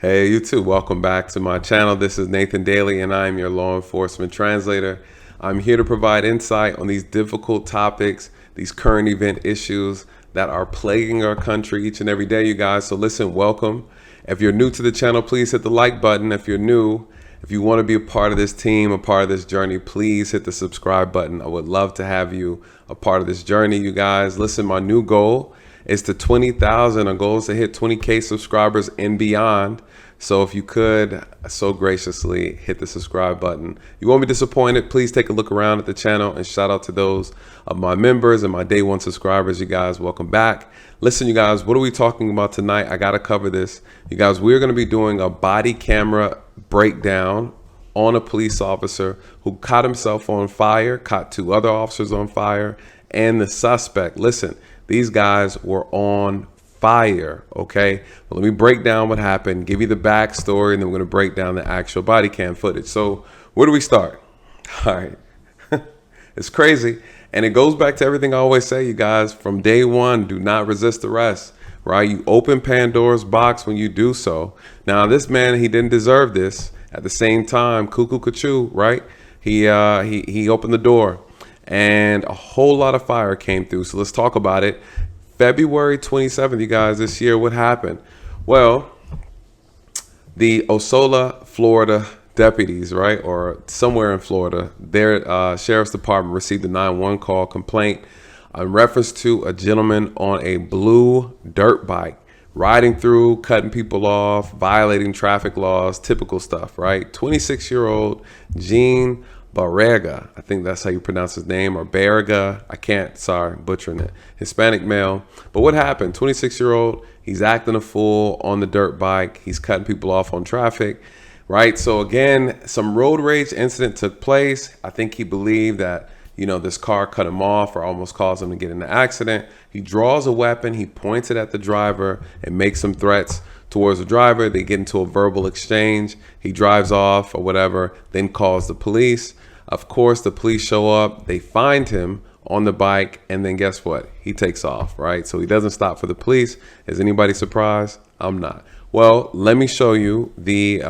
Hey, you too. Welcome back to my channel. This is Nathan Daley, and I am your law enforcement translator. I'm here to provide insight on these difficult topics, these current event issues that are plaguing our country each and every day, you guys. So listen, welcome. If you're new to the channel, please hit the like button. If you're new, if you want to be a part of this team, a part of this journey, please hit the subscribe button. I would love to have you a part of this journey, you guys. Listen, my new goal is to 20,000. Our goal is to hit 20K subscribers and beyond. So if you could so graciously hit the subscribe button. You won't be disappointed. Please take a look around at the channel, and shout out to those of my members and my day one subscribers. You guys, welcome back. Listen, you guys, what are we talking about tonight? I got to cover this. You guys, we're going to be doing a body camera breakdown on a police officer who caught himself on fire, caught two other officers on fire, and the suspect. Listen, these guys were on fire, okay? Well, let me break down what happened, give you the backstory, and then we're going to break down the actual body cam footage. So where do we start? All right. It's crazy. And it goes back to everything I always say, you guys. From day one, do not resist arrest, right? You open Pandora's box when you do so. Now, this man, he didn't deserve this. At the same time, cuckoo cuckoo, right? He opened the door, and a whole lot of fire came through. So let's talk about it. February 27th, you guys, this year, what happened? Well, the Osceola, Florida deputies, right, or somewhere in Florida, their sheriff's department received a 911 call complaint in reference to a gentleman on a blue dirt bike riding through, cutting people off, violating traffic laws, typical stuff, right? 26-year-old Gene Barrega, I think that's how you pronounce his name, or Barrega. I can't, sorry, butchering it. Hispanic male. But what happened? 26-year-old, he's acting a fool on the dirt bike. He's cutting people off on traffic, right? So again, some road rage incident took place. I think he believed that, you know, this car cut him off or almost caused him to get in an accident. He draws a weapon, he points it at the driver and makes some threats towards the driver. They get into a verbal exchange. He drives off or whatever, then calls the police. Of course, the police show up, they find him on the bike, and then guess what? He takes off, right? So he doesn't stop for the police. Is anybody surprised? I'm not. Well, let me show you the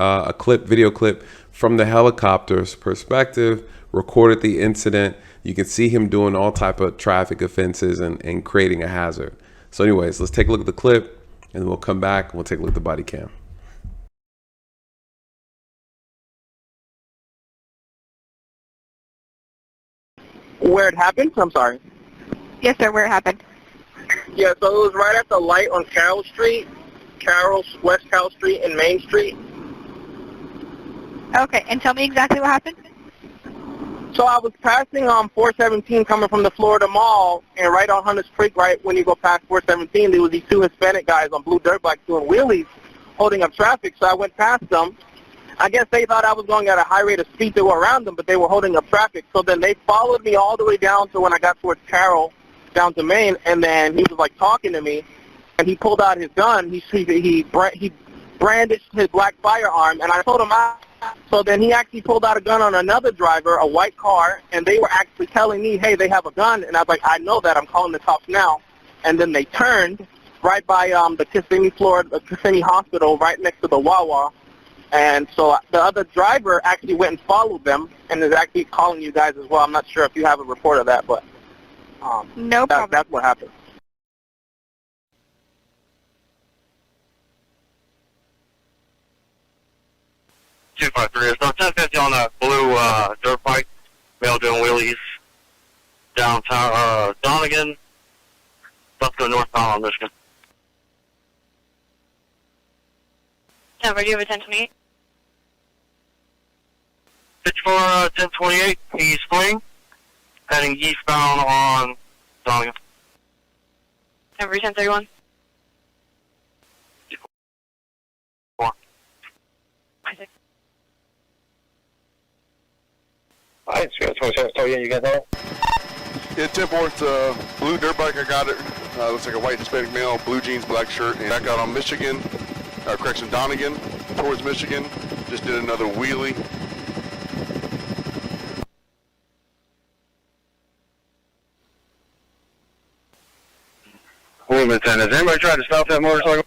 video clip from the helicopter's perspective, recorded the incident. You can see him doing all type of traffic offenses and creating a hazard. So anyways, let's take a look at the clip, and then we'll come back and we'll take a look at the body cam. Where it happened? I'm sorry. Yes, sir, where it happened. Yeah, so it was right at the light on West Carroll Street and Main Street. Okay, and tell me exactly what happened. So I was passing on 417 coming from the Florida Mall, and right on Hunters Creek, right when you go past 417, there was these two Hispanic guys on blue dirt bikes doing wheelies, holding up traffic. So I went past them. I guess they thought I was going at a high rate of speed. They were around them, but they were holding up traffic. So then they followed me all the way down to when I got towards Carroll, down to Main, and then he was like talking to me, and he pulled out his gun. He brandished his black firearm, and I told him so then he actually pulled out a gun on another driver, a white car, and they were actually telling me, hey, they have a gun, and I was like, I know that. I'm calling the cops now. And then they turned right by the Kissimmee Hospital, right next to the Wawa. And so the other driver actually went and followed them and is actually calling you guys as well. I'm not sure if you have a report of that, but no problem. That's what happened. Two 5-3 is about 1050 on that blue dirt bike, male doing wheelies downtown Donegan, about to go northbound on Michigan. Number, do you have a 1028? 54 1028, East Spring, heading eastbound on Donegan. Number 1031? 4. Alright, so 27, so yeah, you got that? Yeah, 10-4, blue dirt bike, I got it. Looks like a white Hispanic male, blue jeans, black shirt, and back out on Michigan, correction, Donegan, towards Michigan. Just did another wheelie. Movement 10, has anybody tried to stop that motorcycle?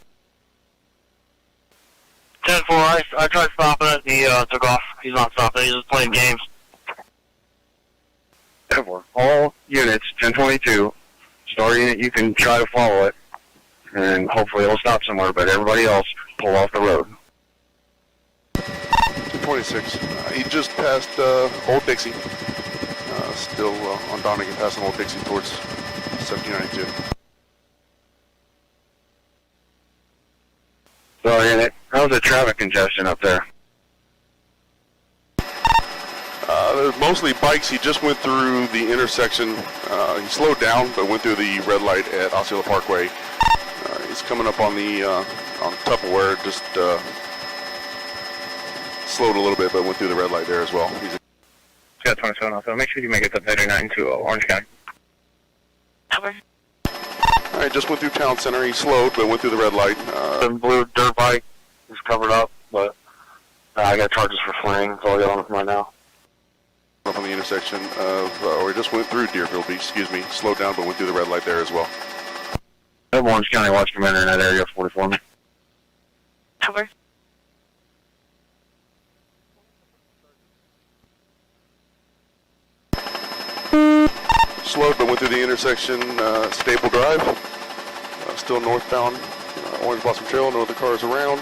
10-4, 10-4, I tried stopping it. He took off. He's not stopping. He's just playing games. 10-4. All units, 1022. Star unit, you can try to follow it, and hopefully it'll stop somewhere, but everybody else, pull off the road. 226. He just passed Old Dixie. Still on Donegan, passing Old Dixie towards 1792. Star unit, how's the traffic congestion up there? There's mostly bikes. He just went through the intersection. He slowed down, but went through the red light at Osceola Parkway. He's coming up on the on Tupperware. Just slowed a little bit, but went through the red light there as well. He's got 27 also. Make sure you make it to 39 to Orange County. Over. all right. Just went through town center. He slowed, but went through the red light. The blue dirt bike is covered up, but I got charges for fleeing. That's all I got on him right now. Up on the intersection of, or just went through Deerfield Beach. Excuse me. Slowed down, but went through the red light there as well. Orange County Watch Commander in that area, 44 me. Over. Slowed, but went through the intersection, Staple Drive. Still northbound, Orange Blossom Trail. No other cars around.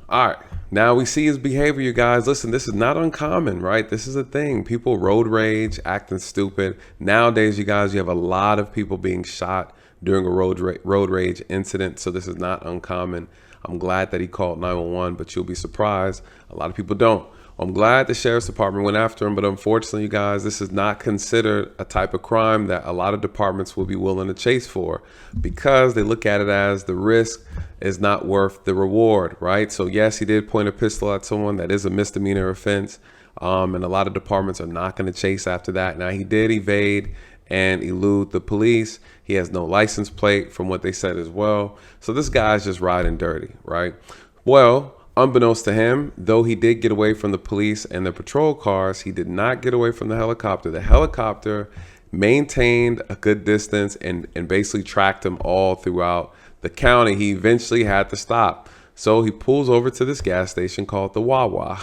All right. Now we see his behavior, you guys. Listen, this is not uncommon, right? This is a thing. People road rage, acting stupid. Nowadays, you guys, you have a lot of people being shot during a road rage incident. So this is not uncommon. I'm glad that he called 911, but you'll be surprised. A lot of people don't. I'm glad the sheriff's department went after him, but unfortunately, you guys, this is not considered a type of crime that a lot of departments will be willing to chase for, because they look at it as the risk is not worth the reward, right? So yes, he did point a pistol at someone. That is a misdemeanor offense, and a lot of departments are not going to chase after that. Now, he did evade and elude the police. He has no license plate from what they said as well. So this guy's just riding dirty, right? Well, unbeknownst to him, though he did get away from the police and the patrol cars, he did not get away from the helicopter. The helicopter maintained a good distance and basically tracked him all throughout the county. He eventually had to stop. So he pulls over to this gas station called the Wawa.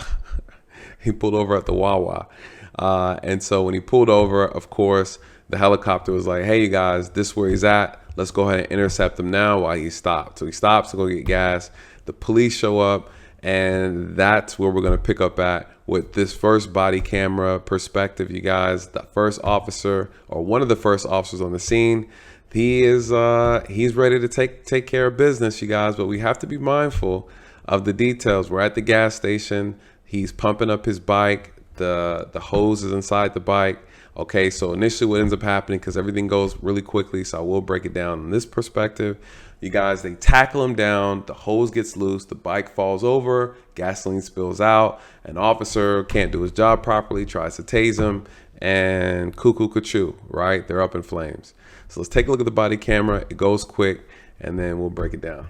He pulled over at the Wawa. And so when he pulled over, of course, the helicopter was like, hey, you guys, this is where he's at. Let's go ahead and intercept him now while he stopped. So he stops to go get gas. The police show up. And that's where we're going to pick up at with this first body camera perspective, you guys. The first officer, or one of the first officers on the scene, he's ready to take care of business, you guys. But we have to be mindful of the details. We're at the gas station. He's pumping up his bike. The hose is inside the bike. Okay, so initially what ends up happening, because everything goes really quickly, so I will break it down in this perspective. You guys, they tackle him down, the hose gets loose, the bike falls over, gasoline spills out, an officer can't do his job properly, tries to tase him, and cuckoo cuckoo, right? They're up in flames. So let's take a look at the body camera. It goes quick, and then we'll break it down.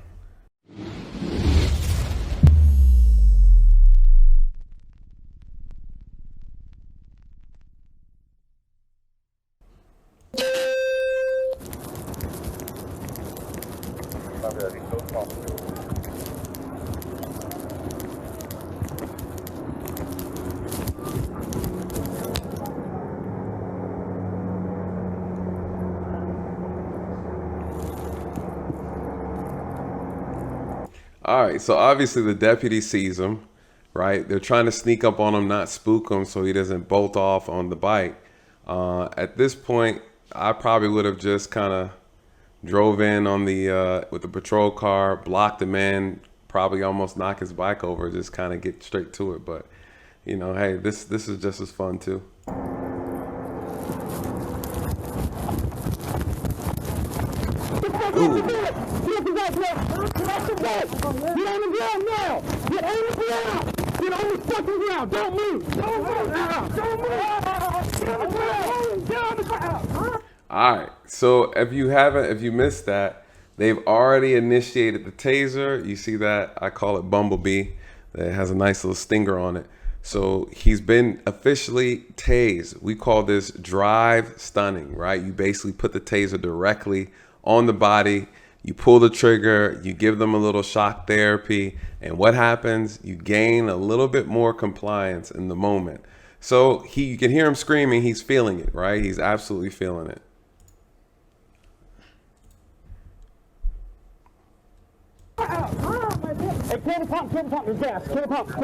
All right, so obviously the deputy sees him, right? They're trying to sneak up on him, not spook him so he doesn't bolt off on the bike. At this point, I probably would have just kind of drove in on the with the patrol car, blocked him in, probably almost knock his bike over, just kind of get straight to it. But you know, hey, this is just as fun too. Ooh. Get on the ground now! Get on the ground! Get on the fucking ground! Don't move! Don't move! Don't move! Get on the ground! Get on the ground! All right, so if you missed that, they've already initiated the taser. You see that? I call it Bumblebee. That has a nice little stinger on it. So he's been officially tased. We call this drive stunning, right? You basically put the taser directly on the body. You pull the trigger, you give them a little shock therapy, and what happens? You gain a little bit more compliance in the moment. So you can hear him screaming, he's feeling it, right? He's absolutely feeling it. Hey, kill the pump, there's gas, kill the pump.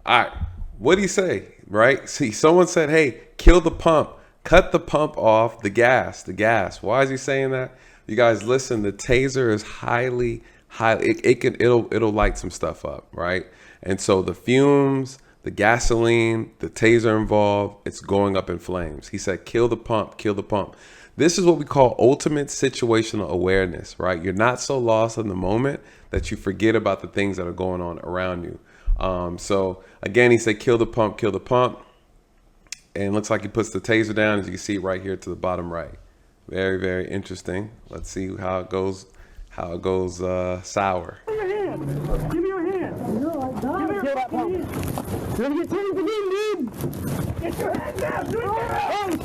All right, what do you say, right? See, someone said, hey, kill the pump, cut the pump off, the gas. Why is he saying that? You guys, listen, the taser is highly, it'll light some stuff up, right? And so the fumes, the gasoline, the taser involved, it's going up in flames. He said, kill the pump, kill the pump. This is what we call ultimate situational awareness, right? You're not so lost in the moment that you forget about the things that are going on around you. So again, he said, kill the pump, kill the pump. And it looks like he puts the taser down, as you can see right here to the bottom right. Very, very interesting. Let's see how it goes sour. Give me your hand. Give me your hand. Kill that pump. You're gonna get tased again, dude. Get your hand down. Oh, shit.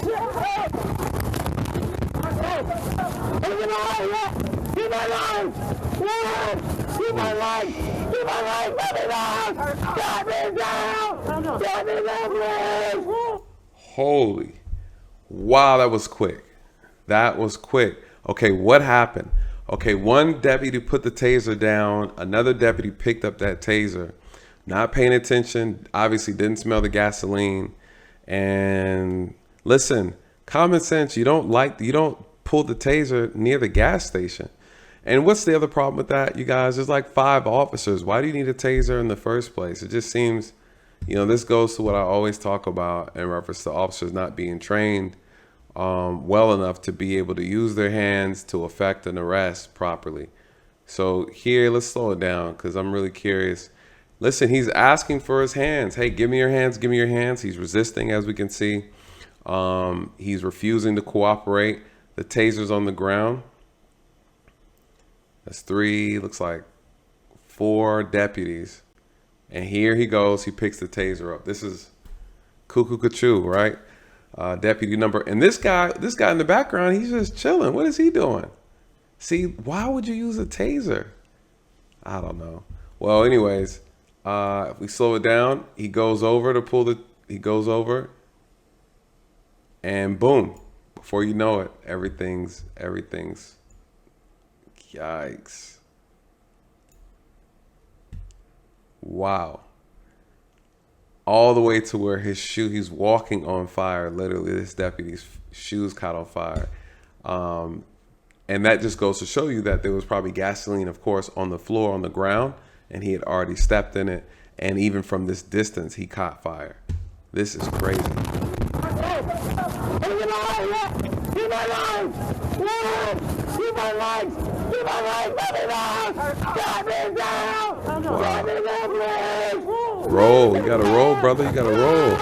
Keep my life. Keep my life. Keep my life. Let me down. Get me down. Get me down, please. Holy. Wow, that was quick. That was quick. Okay, what happened? Okay, one deputy put the taser down. Another deputy picked up that taser, not paying attention, obviously didn't smell the gasoline. And listen, common sense, you don't pull the taser near the gas station. And what's the other problem with that, you guys? There's like 5 officers. Why do you need a taser in the first place? It just seems, this goes to what I always talk about in reference to officers not being trained well enough to be able to use their hands to effect an arrest properly. So here, let's slow it down because I'm really curious. Listen, he's asking for his hands. Hey, give me your hands, give me your hands. He's resisting, as we can see. He's refusing to cooperate. The taser's on the ground. That's 3, looks like 4 deputies. And here he goes, he picks the taser up. This is cuckoo cuckoo, right? Deputy number, and this guy in the background, he's just chilling. What is he doing? See, why would you use a taser? I don't know. Well, anyways, if we slow it down, he goes over and boom, before you know it, everything's, yikes. Wow. All the way to where he's walking on fire. Literally, this deputy's shoes caught on fire. And that just goes to show you that there was probably gasoline, of course, on the floor, on the ground, and he had already stepped in it. And even from this distance, he caught fire. This is crazy. Roll, you gotta roll, brother, you gotta roll.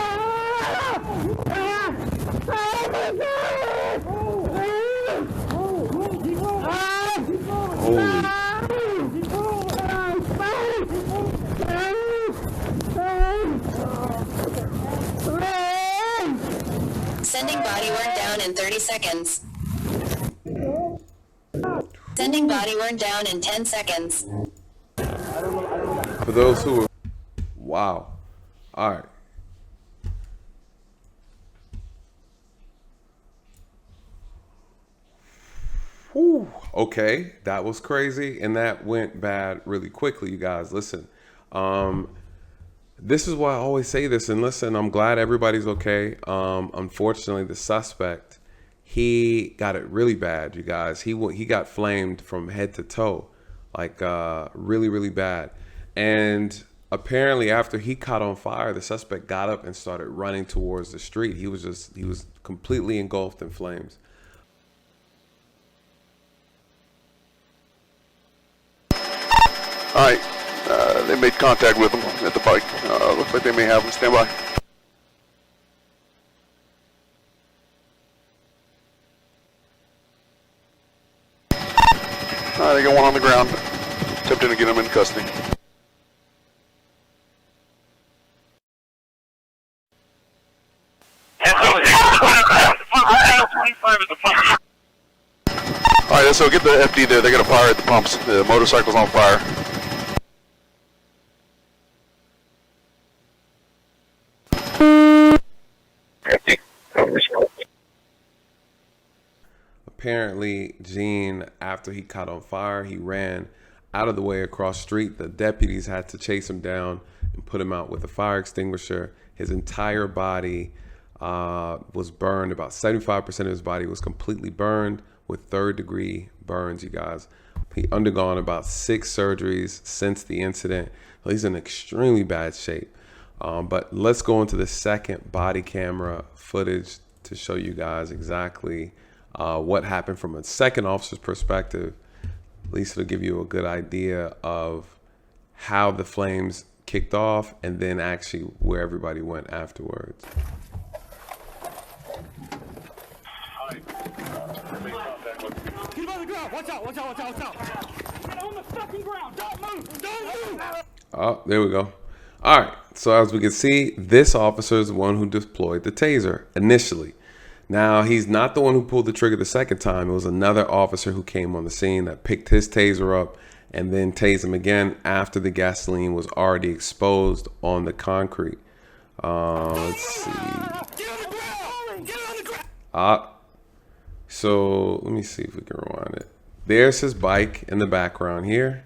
Holy. Sending body worn down in 30 seconds. Sending body worn down in 10 seconds. For those who are, wow. All right. Whew. Okay, that was crazy, and that went bad really quickly, you guys. Listen, this is why I always say this, and listen, I'm glad everybody's okay. Unfortunately, the suspect, he got it really bad, you guys. He got flamed from head to toe, like really, really bad. And apparently, after he caught on fire, the suspect got up and started running towards the street. He was completely engulfed in flames. All right, they made contact with him at the bike. Looks like they may have him. Stand by. All right, they got one on the ground. Attempting to get him in custody. All right, that's so get the FD there. They're going to fire at the pumps. The motorcycle's on fire. Apparently, Gene, after he caught on fire, he ran out of the way across the street. The deputies had to chase him down and put him out with a fire extinguisher. His entire body was burned. About 75% of his body was completely burned with third-degree burns, you guys. He undergone about 6 surgeries since the incident. So he's in extremely bad shape. But let's go into the second body camera footage to show you guys exactly what happened from a second officer's perspective. At least it'll give you a good idea of how the flames kicked off and then actually where everybody went afterwards. Get on the ground. Watch out, watch out, watch out, watch out. Get on the fucking ground. Don't move. Don't move. Oh, there we go. All right. So as we can see, this officer is the one who deployed the taser initially. Now, he's not the one who pulled the trigger the second time. It was another officer who came on the scene that picked his taser up and then tased him again after the gasoline was already exposed on the concrete. Let's see. So let me see if we can rewind it. There's his bike in the background here,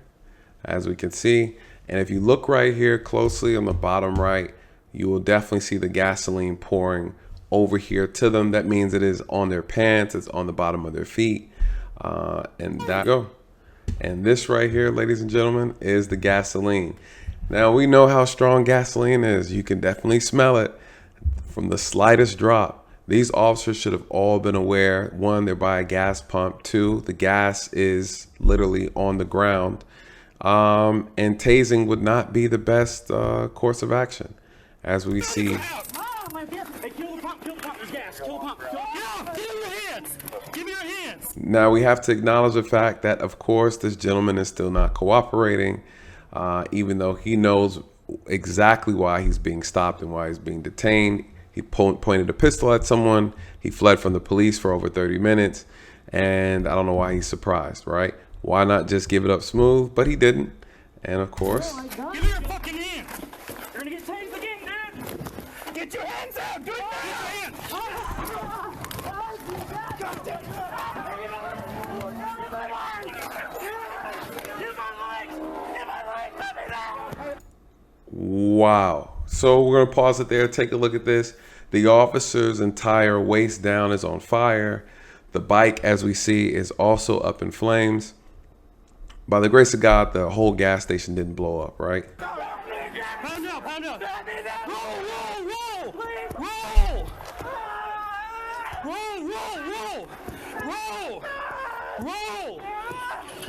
as we can see. And if you look right here closely on the bottom right, you will definitely see the gasoline pouring over here to them. That means it is on their pants, it's on the bottom of their feet, and that go. And this right here, ladies and gentlemen, is the gasoline. Now we know how strong gasoline is. You can definitely smell it from the slightest drop. These officers should have all been aware. 1, they're by a gas pump. 2, the gas is literally on the ground. And tasing would not be the best course of action, as we see. Now we have to acknowledge the fact that, of course, this gentleman is still not cooperating, even though he knows exactly why he's being stopped and why he's being detained. He pointed a pistol at someone. He fled from the police for over 30 minutes. And I don't know why he's surprised, right? Why not just give it up smooth? But he didn't. And of course. Give me your fucking hands. You're gonna get tased again, man. Get your hands out. Do it now. Get your hands. Wow. So we're going to pause it there. Take a look at this. The officer's entire waist down is on fire. The bike, as we see, is also up in flames. By the grace of God, the whole gas station didn't blow up, right? Pound up, pound up. Roll, roll, roll. Roll. Roll, roll, roll.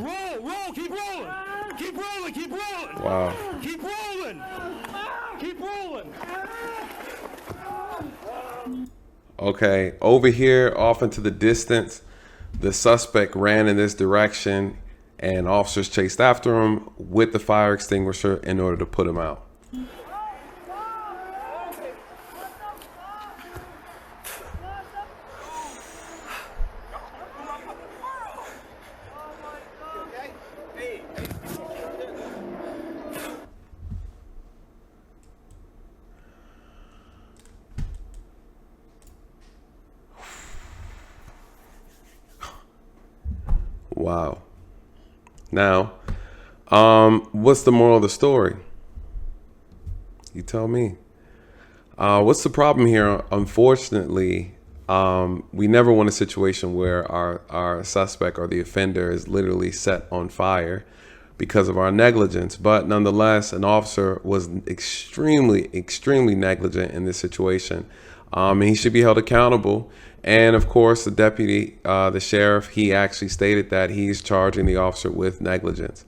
Roll. Roll. Keep rolling. Keep rolling. Keep rolling. Wow. Keep rolling. Keep rolling. Okay, over here, off into the distance, the suspect ran in this direction and officers chased after him with the fire extinguisher in order to put him out. Wow. Now, what's the moral of the story? You tell me. What's the problem here? Unfortunately, we never want a situation where our suspect or the offender is literally set on fire because of our negligence. But nonetheless, an officer was extremely negligent in this situation. And he should be held accountable. And of course, the deputy, the sheriff, he actually stated that he's charging the officer with negligence.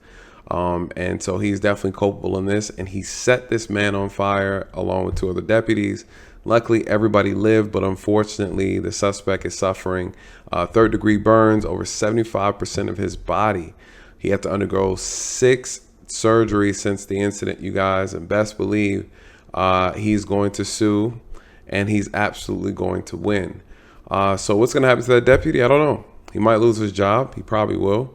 And so he's definitely culpable in this. And he set this man on fire along with 2 other deputies. Luckily, everybody lived, but unfortunately, the suspect is suffering third-degree burns, over 75% of his body. He had to undergo 6 surgeries since the incident, you guys, and best believe he's going to sue, and he's absolutely going to win. So what's going to happen to that deputy? I don't know. He might lose his job. He probably will.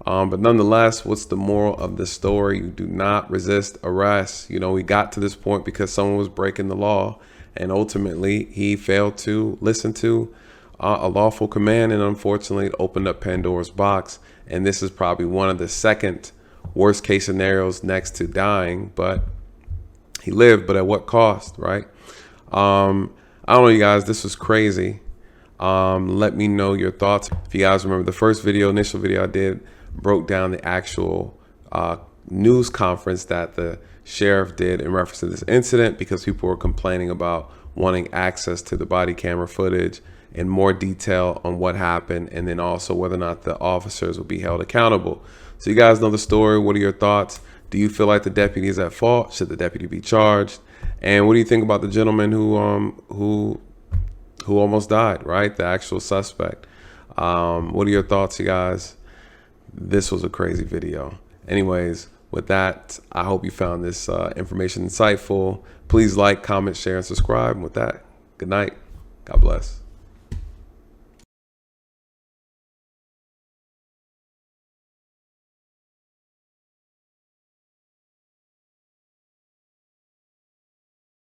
But nonetheless, what's the moral of the story? You do not resist arrest. You know, we got to this point because someone was breaking the law, and ultimately he failed to listen to a lawful command, and unfortunately it opened up Pandora's box. And this is probably one of the second worst case scenarios next to dying, but he lived, but at what cost, right? I don't know, you guys, this was crazy. Let me know your thoughts. If you guys remember the first video, initial video I did, broke down the actual news conference that the sheriff did in reference to this incident, because people were complaining about wanting access to the body camera footage in more detail on what happened, and then also whether or not the officers will be held accountable. So you guys know the story. What are your thoughts? Do you feel like the deputy is at fault? Should the deputy be charged? And what do you think about the gentleman who almost died, right? The actual suspect. What are your thoughts, you guys? This was a crazy video. Anyways, with that, I hope you found this information insightful. Please like, comment, share, and subscribe. And with that, good night. God bless.